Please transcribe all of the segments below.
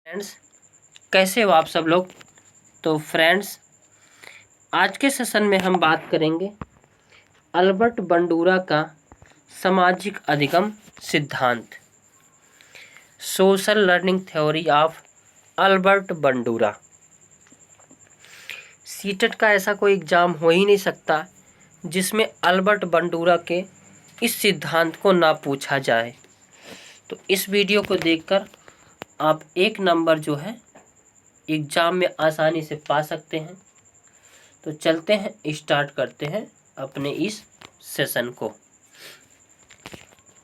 Friends, कैसे हो आप सब लोग। तो फ्रेंड्स, आज के सेशन में हम बात करेंगे अल्बर्ट बंडूरा का सामाजिक अधिगम सिद्धांत, social learning theory of Albert Bandura. CTET का ऐसा कोई एग्जाम हो ही नहीं सकता जिसमें अल्बर्ट बंडूरा के इस सिद्धांत को ना पूछा जाए। तो इस वीडियो को देखकर आप 1 नंबर जो है एग्जाम में आसानी से पा सकते हैं। तो चलते हैं, स्टार्ट करते हैं अपने इस सेशन को।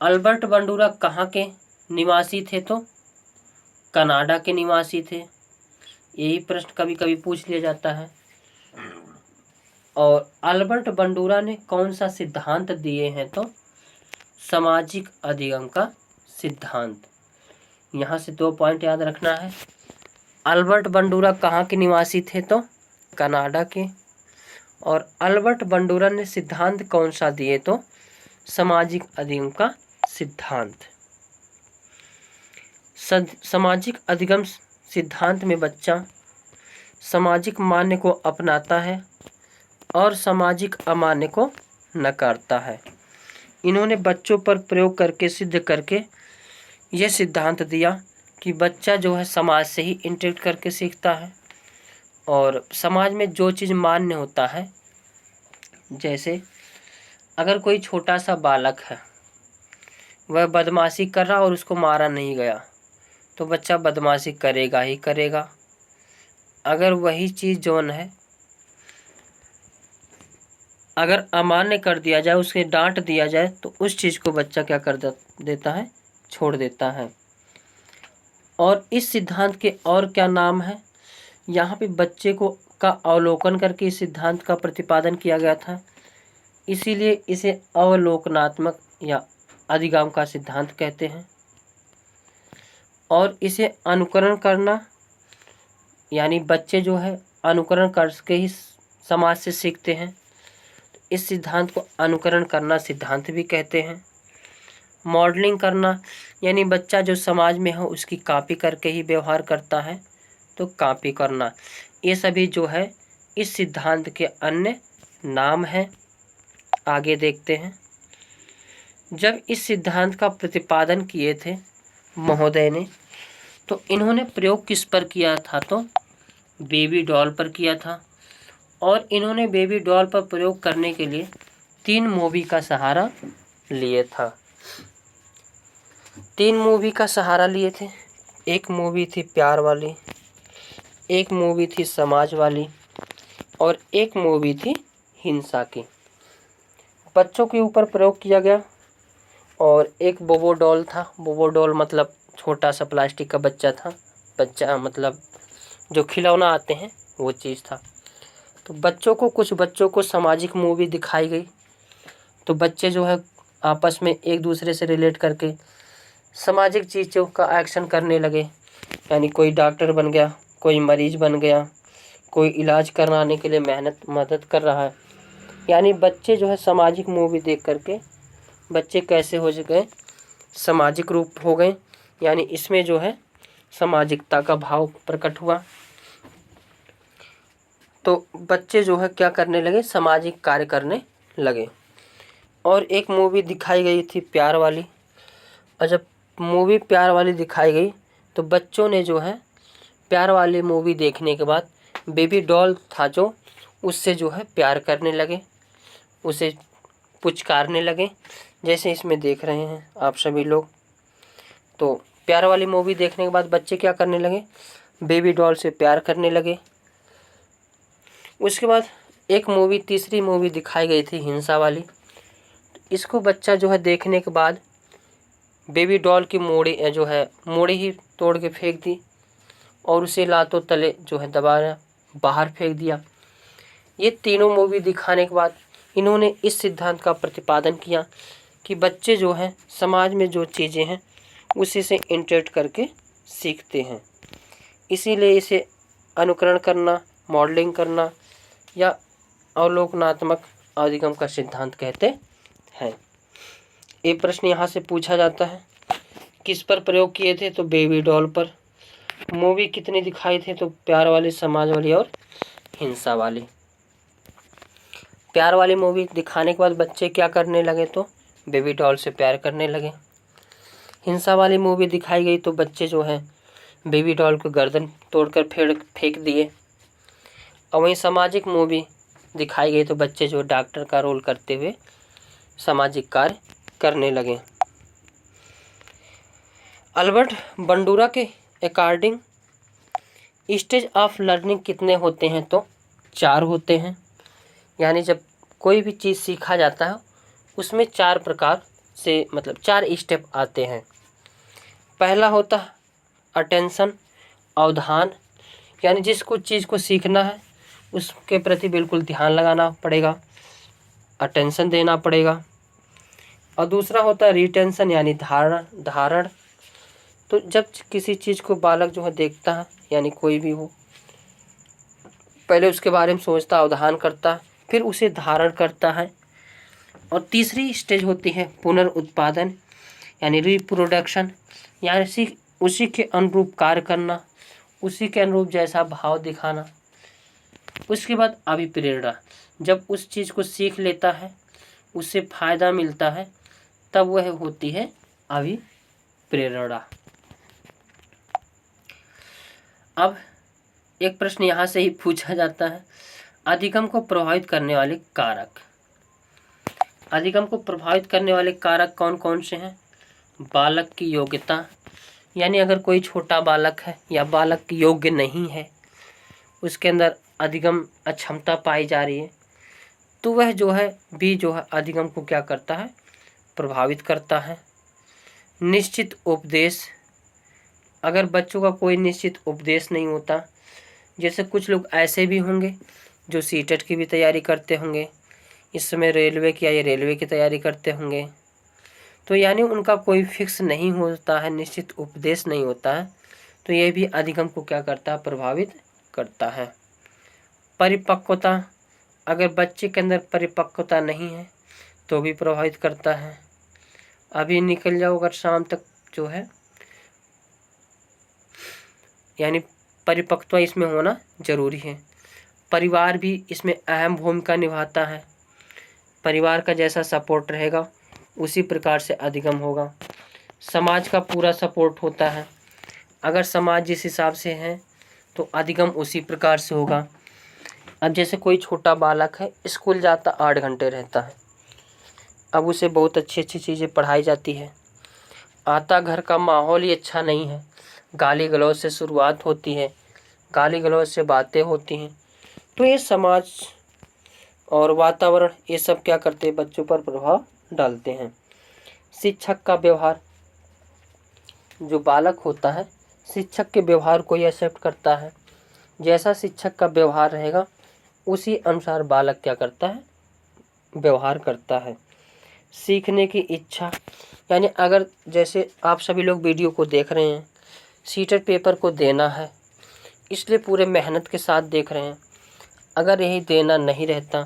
अल्बर्ट बंडूरा कहाँ के निवासी थे? तो कनाडा के निवासी थे। यही प्रश्न कभी कभी पूछ लिया जाता है। और अल्बर्ट बंडूरा ने कौन सा सिद्धांत दिए हैं? तो सामाजिक अधिगम का सिद्धांत। यहाँ से 2 पॉइंट याद रखना है। अल्बर्ट बंडूरा कहाँ के निवासी थे? तो कनाडा के। और अल्बर्ट बंडूरा ने सिद्धांत कौन सा दिए? तो सामाजिक अधिगम का सिद्धांत। सामाजिक अधिगम सिद्धांत में बच्चा सामाजिक मान्य को अपनाता है और सामाजिक अमान्य को नकारता है। इन्होंने बच्चों पर प्रयोग करके सिद्ध करके यह सिद्धांत दिया कि बच्चा जो है समाज से ही इंटरेक्ट करके सीखता है और समाज में जो चीज़ मान्य होता है, जैसे अगर कोई छोटा सा बालक है, वह बदमाशी कर रहा और उसको मारा नहीं गया, तो बच्चा बदमाशी करेगा ही करेगा। अगर वही चीज़ जौन है अगर अमान्य कर दिया जाए, उसे डांट दिया जाए, तो उस चीज़ को बच्चा क्या कर देता है? छोड़ देता है। और इस सिद्धांत के और क्या नाम है? यहाँ पे बच्चे को का अवलोकन करके इस सिद्धांत का प्रतिपादन किया गया था, इसीलिए इसे अवलोकनात्मक या अधिगम का सिद्धांत कहते हैं। और इसे अनुकरण करना, यानी बच्चे जो है अनुकरण करके ही समाज से सीखते हैं, तो इस सिद्धांत को अनुकरण करना सिद्धांत भी कहते हैं। मॉडलिंग करना, यानी बच्चा जो समाज में हो उसकी कॉपी करके ही व्यवहार करता है, तो कॉपी करना। ये सभी जो है इस सिद्धांत के अन्य नाम हैं। आगे देखते हैं। जब इस सिद्धांत का प्रतिपादन किए थे महोदय ने, तो इन्होंने प्रयोग किस पर किया था? तो बेबी डॉल पर किया था। और इन्होंने बेबी डॉल पर प्रयोग करने के लिए 3 मूवी का सहारा लिए था। 3 मूवी का सहारा लिए थे। एक मूवी थी प्यार वाली, एक मूवी थी समाज वाली, और एक मूवी थी हिंसा की। बच्चों के ऊपर प्रयोग किया गया। और एक बोबो डॉल था। बोबो डॉल मतलब छोटा सा प्लास्टिक का बच्चा था। बच्चा मतलब जो खिलौना आते हैं वो चीज़ था। तो कुछ बच्चों को सामाजिक मूवी दिखाई गई, तो बच्चे जो है आपस में एक दूसरे से रिलेट करके सामाजिक चीज़ों का एक्शन करने लगे। यानी कोई डॉक्टर बन गया, कोई मरीज बन गया, कोई इलाज कराने के लिए मदद कर रहा है। यानी बच्चे जो है सामाजिक मूवी देख करके बच्चे कैसे हो गए? सामाजिक रूप हो गए। यानी इसमें जो है सामाजिकता का भाव प्रकट हुआ। तो बच्चे जो है क्या करने लगे? सामाजिक कार्य करने लगे। और एक मूवी दिखाई गई थी प्यार वाली। और जब मूवी प्यार वाली दिखाई गई, तो बच्चों ने जो है प्यार वाली मूवी देखने के बाद बेबी डॉल था जो, उससे जो है प्यार करने लगे, उसे पुचकारने लगे, जैसे इसमें देख रहे हैं आप सभी लोग। तो प्यार वाली मूवी देखने के बाद बच्चे क्या करने लगे? बेबी डॉल से प्यार करने लगे। उसके बाद एक मूवी, तीसरी मूवी दिखाई गई थी हिंसा वाली। इसको बच्चा जो है देखने के बाद बेबी डॉल की मोड़ी ही तोड़ के फेंक दी और उसे लातों तले जो है दबाया, बाहर फेंक दिया। ये तीनों मूवी दिखाने के बाद इन्होंने इस सिद्धांत का प्रतिपादन किया कि बच्चे जो हैं समाज में जो चीज़ें हैं उसी से इंटरेक्ट करके सीखते हैं। इसीलिए इसे अनुकरण करना, मॉडलिंग करना या अवलोकनात्मक अधिगम का सिद्धांत कहते हैं। ये प्रश्न यहाँ से पूछा जाता है, किस पर प्रयोग किए थे? तो बेबी डॉल पर। मूवी कितनी दिखाई थी? तो प्यार वाली, समाज वाली और हिंसा वाली। प्यार वाली मूवी दिखाने के बाद बच्चे क्या करने लगे? तो बेबी डॉल से प्यार करने लगे। हिंसा वाली मूवी दिखाई गई तो बच्चे जो हैं बेबी डॉल को गर्दन तोड़कर फेंक दिए। और वहीं सामाजिक मूवी दिखाई गई तो बच्चे जो डॉक्टर का रोल करते हुए सामाजिक कार्य करने लगे। अल्बर्ट बंडूरा के अकॉर्डिंग स्टेज ऑफ लर्निंग कितने होते हैं? तो 4 होते हैं। यानी जब कोई भी चीज़ सीखा जाता है उसमें 4 प्रकार से, मतलब 4 स्टेप आते हैं। पहला होता है अटेंशन, अवधान, यानी जिसको चीज़ को सीखना है उसके प्रति बिल्कुल ध्यान लगाना पड़ेगा, अटेंशन देना पड़ेगा। और दूसरा होता है रिटेंशन, यानी धारण। तो जब किसी चीज़ को बालक जो है देखता है, यानी कोई भी हो, पहले उसके बारे में सोचता, अवधान करता, फिर उसे धारण करता है। और तीसरी स्टेज होती है पुनर्उत्पादन, यानी रिप्रोडक्शन, यानी उसी के अनुरूप कार्य करना, उसी के अनुरूप जैसा भाव दिखाना। उसके बाद अभिप्रेरणा, जब उस चीज़ को सीख लेता है, उससे फायदा मिलता है, तब वह होती है अभिप्रेरणा। अब एक प्रश्न यहाँ से ही पूछा जाता है, अधिगम को प्रभावित करने वाले कारक। अधिगम को प्रभावित करने वाले कारक कौन कौन से हैं? बालक की योग्यता, यानी अगर कोई छोटा बालक है या बालक योग्य नहीं है, उसके अंदर अधिगम अक्षमता पाई जा रही है, तो वह जो है अधिगम को क्या करता है? प्रभावित करता है। निश्चित उपदेश, अगर बच्चों का कोई निश्चित उपदेश नहीं होता, जैसे कुछ लोग ऐसे भी होंगे जो सीटेट की भी तैयारी करते होंगे, इस समय रेलवे की तैयारी करते होंगे, तो यानी उनका कोई फिक्स नहीं होता है, निश्चित उपदेश नहीं होता है, तो ये भी अधिगम को क्या करता है? प्रभावित करता है। परिपक्वता, अगर बच्चे के अंदर परिपक्वता नहीं है तो भी प्रभावित करता है। अभी निकल जाओ अगर शाम तक जो है, यानी परिपक्वता इसमें होना जरूरी है। परिवार भी इसमें अहम भूमिका निभाता है। परिवार का जैसा सपोर्ट रहेगा उसी प्रकार से अधिगम होगा। समाज का पूरा सपोर्ट होता है, अगर समाज जिस हिसाब से है तो अधिगम उसी प्रकार से होगा। अब जैसे कोई छोटा बालक है, स्कूल जाता 8 घंटे रहता है, अब उसे बहुत अच्छी अच्छी चीज़ें पढ़ाई जाती है, आता घर का माहौल ही अच्छा नहीं है, गाली गलौज से शुरुआत होती है, गाली गलौज से बातें होती हैं, तो ये समाज और वातावरण ये सब क्या करते हैं? बच्चों पर प्रभाव डालते हैं। शिक्षक का व्यवहार, जो बालक होता है शिक्षक के व्यवहार को ही एक्सेप्ट करता है, जैसा शिक्षक का व्यवहार रहेगा उसी अनुसार बालक क्या करता है? व्यवहार करता है। सीखने की इच्छा, यानी अगर जैसे आप सभी लोग वीडियो को देख रहे हैं, सीटेट पेपर को देना है इसलिए पूरे मेहनत के साथ देख रहे हैं, अगर यही देना नहीं रहता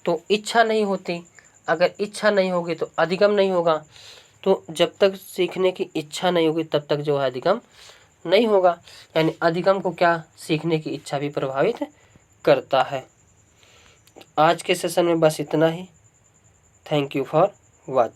तो इच्छा नहीं होती, अगर इच्छा नहीं होगी तो अधिगम नहीं होगा, तो जब तक सीखने की इच्छा नहीं होगी तब तक जो है अधिगम नहीं होगा। यानी अधिगम को क्या? सीखने की इच्छा भी प्रभावित करता है। आज के सेशन में बस इतना ही। Thank you for watching.